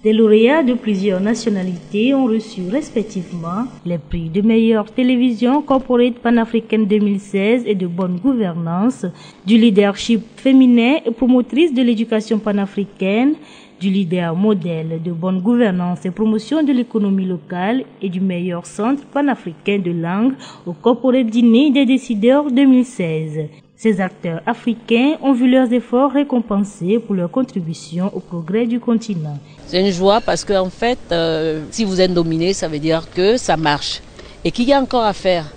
Des lauréats de plusieurs nationalités ont reçu respectivement les prix de meilleure télévision corporate panafricaine 2016 et de bonne gouvernance, du leadership féminin et promotrice de l'éducation panafricaine, du leader modèle de bonne gouvernance et promotion de l'économie locale et du meilleur centre panafricain de langue au corporate dîner des décideurs 2016. Ces acteurs africains ont vu leurs efforts récompensés pour leur contribution au progrès du continent. C'est une joie parce qu'en fait, si vous êtes nominé, ça veut dire que ça marche. Et qu'il y a encore à faire.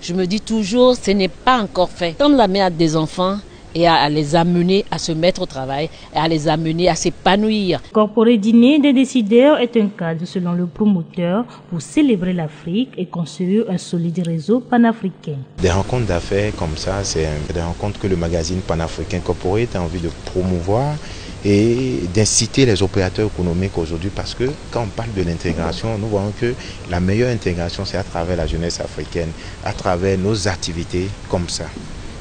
Je me dis toujours, ce n'est pas encore fait. Tendre la main à des enfants et à les amener à se mettre au travail, et à les amener à s'épanouir. Corporate dîner des décideurs est un cadre, selon le promoteur, pour célébrer l'Afrique et construire un solide réseau panafricain. Des rencontres d'affaires comme ça, c'est des rencontres que le magazine panafricain Corporate a envie de promouvoir et d'inciter les opérateurs économiques aujourd'hui, parce que quand on parle de l'intégration, nous voyons que la meilleure intégration, c'est à travers la jeunesse africaine, à travers nos activités comme ça.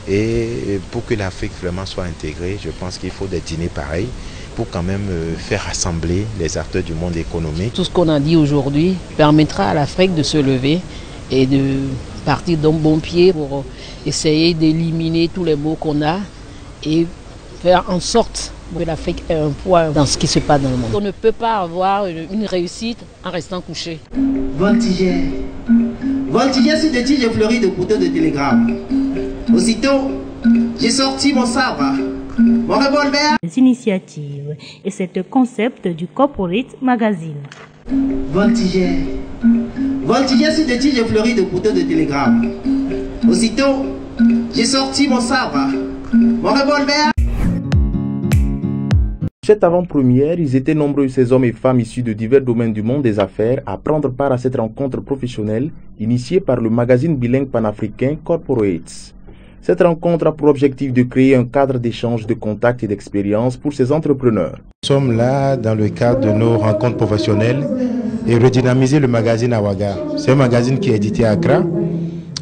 Et pour que l'Afrique vraiment soit intégrée, je pense qu'il faut des dîners pareils pour quand même faire rassembler les acteurs du monde économique. Tout ce qu'on a dit aujourd'hui permettra à l'Afrique de se lever et de partir d'un bon pied pour essayer d'éliminer tous les maux qu'on a et faire en sorte que l'Afrique ait un poids dans ce qui se passe dans le monde. On ne peut pas avoir une réussite en restant couché. Voltigeur. Voltigeur sur des tiges fleuries de couteaux de télégramme. Aussitôt, j'ai sorti mon sabre, mon revolver. Les initiatives et c'est le concept du Corporate Magazine. Voltigeur. Voltigeur sur des tiges fleuries de couteaux de télégramme. Aussitôt, j'ai sorti mon sabre, mon revolver. Cette avant-première, ils étaient nombreux ces hommes et femmes issus de divers domaines du monde des affaires à prendre part à cette rencontre professionnelle initiée par le magazine bilingue panafricain Corporates. Cette rencontre a pour objectif de créer un cadre d'échange de contacts et d'expériences pour ces entrepreneurs. Nous sommes là dans le cadre de nos rencontres professionnelles et redynamiser le magazine Awaga. C'est un magazine qui est édité à Accra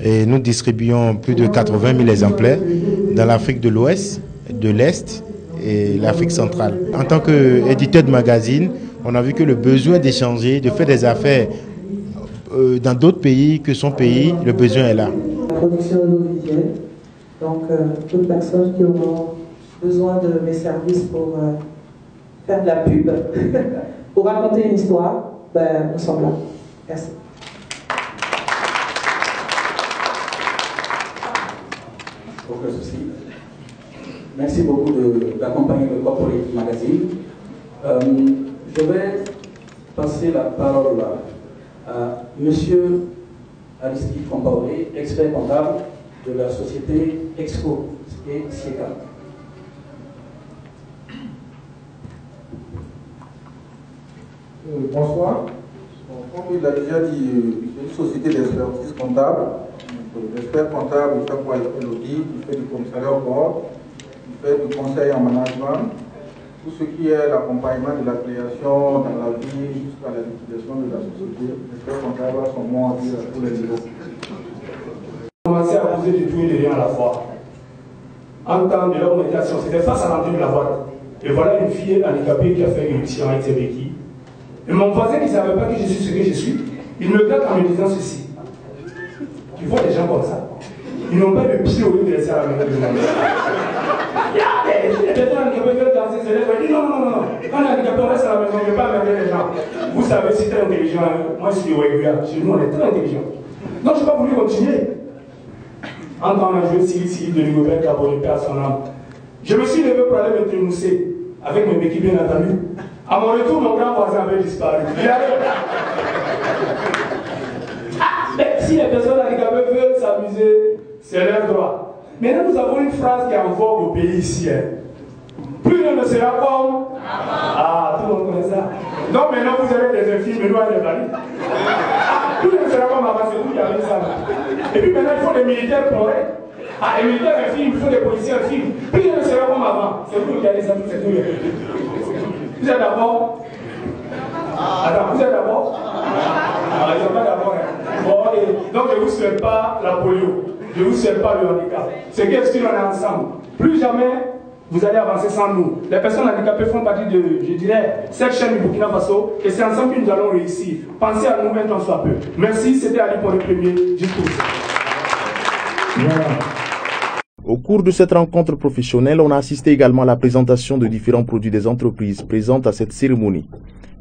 et nous distribuons plus de 80 000 exemplaires dans l'Afrique de l'Ouest, de l'Est et l'Afrique centrale. En tant qu'éditeur de magazine, on a vu que le besoin d'échanger, de faire des affaires dans d'autres pays que son pays, le besoin est là. Production audiovisuelle, donc toutes personnes qui auront besoin de mes services pour faire de la pub, pour raconter une histoire, ben, nous sommes là. Merci. Aucun souci. Merci beaucoup d'accompagner le Corporate Magazine. Je vais passer la parole à M. Aristide Compaoré, expert comptable de la société Exco et SIECA. Bonsoir. Comme il a déjà dit, c'est une société d'expertise comptable. L'expert comptable, il fait quoi? Il fait l'audit, il fait du commissariat au bord, il fait du conseil en management, tout ce qui est l'accompagnement de la création dans la vie jusqu'à la liquidation de la société. L'expert comptable a son mot à dire à tous les niveaux. Commencer à poser du tout et de rien à la fois. En temps de l'augmentation, c'était face à l'entrée de la boîte. Et voilà une fille handicapée qui a fait une émission avec ses béquilles. Et mon voisin qui ne savait pas que je suis ce que je suis, il me regarde en me disant ceci. Tu vois des gens comme ça, ils n'ont pas de pied au lieu de laisser à la maison de la maison. Les personnes handicapées veulent danser, se lèvent et disent non, non, non, non. Quand on est handicapé, on reste à la maison, on ne veut pas amener les gens. Vous savez, si tu es intelligent, moi je suis du Wegua, chez nous on est très intelligent. Donc je n'ai pas voulu continuer. En temps, on a joué Sili de Ligobert Cabot, Père à son âme. Je me suis levé pour aller me trimousser, avec mes béquilles bien entendu. À mon retour, mon grand voisin avait disparu. Mais si les personnes handicapées veulent s'amuser, c'est leur droit. Maintenant, nous avons une phrase qui est en vogue au pays ici. Plus rien ne sera comme. Ah, tout le monde connaît ça. Donc maintenant, vous avez des infirmes, nous, des valets. Plus rien ne sera comme avant, c'est vous qui avez ça. Et puis maintenant, il faut des militaires pleurer. Ah, les militaires infirmes, il faut des policiers infirmes. Plus rien ne sera comme avant. C'est vous qui avez ça, c'est vous. Vous êtes d'abord. Attends, vous êtes d'abord. Ah, ils sont pas d'abord. Bon, donc je ne vous souhaite pas la polio. Je ne vous souhaite pas le handicap. C'est qu'est-ce qu'on est ensemble. Plus jamais, vous allez avancer sans nous. Les personnes handicapées font partie de, je dirais, cette chaîne du Burkina Faso et c'est ensemble que nous allons réussir. Pensez à nous un temps soit peu. Merci, c'était Ali pour le premier. Juste pour ça. Voilà. Au cours de cette rencontre professionnelle, on a assisté également à la présentation de différents produits des entreprises présentes à cette cérémonie.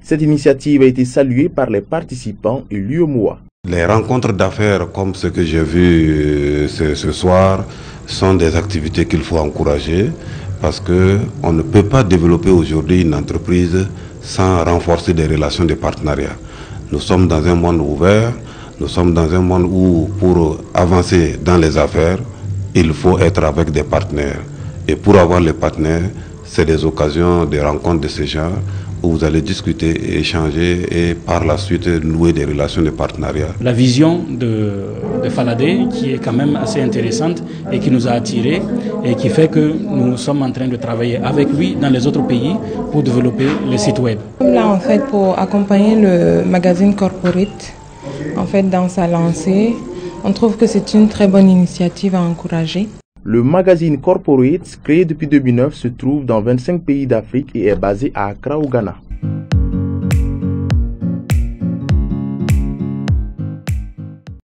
Cette initiative a été saluée par les participants et l'UEMOA. Les rencontres d'affaires comme ce que j'ai vu ce soir sont des activités qu'il faut encourager parce qu'on ne peut pas développer aujourd'hui une entreprise sans renforcer des relations de partenariat. Nous sommes dans un monde ouvert, nous sommes dans un monde où pour avancer dans les affaires, il faut être avec des partenaires. Et pour avoir les partenaires, c'est des occasions de rencontres de ce genre où vous allez discuter et échanger et par la suite nouer des relations de partenariat. La vision de Faladé qui est quand même assez intéressante et qui nous a attirés et qui fait que nous sommes en train de travailler avec lui dans les autres pays pour développer le site web. Là en fait pour accompagner le magazine Corporate en fait dans sa lancée, on trouve que c'est une très bonne initiative à encourager. Le magazine Corporate, créé depuis 2009, se trouve dans 25 pays d'Afrique et est basé à Accra au Ghana.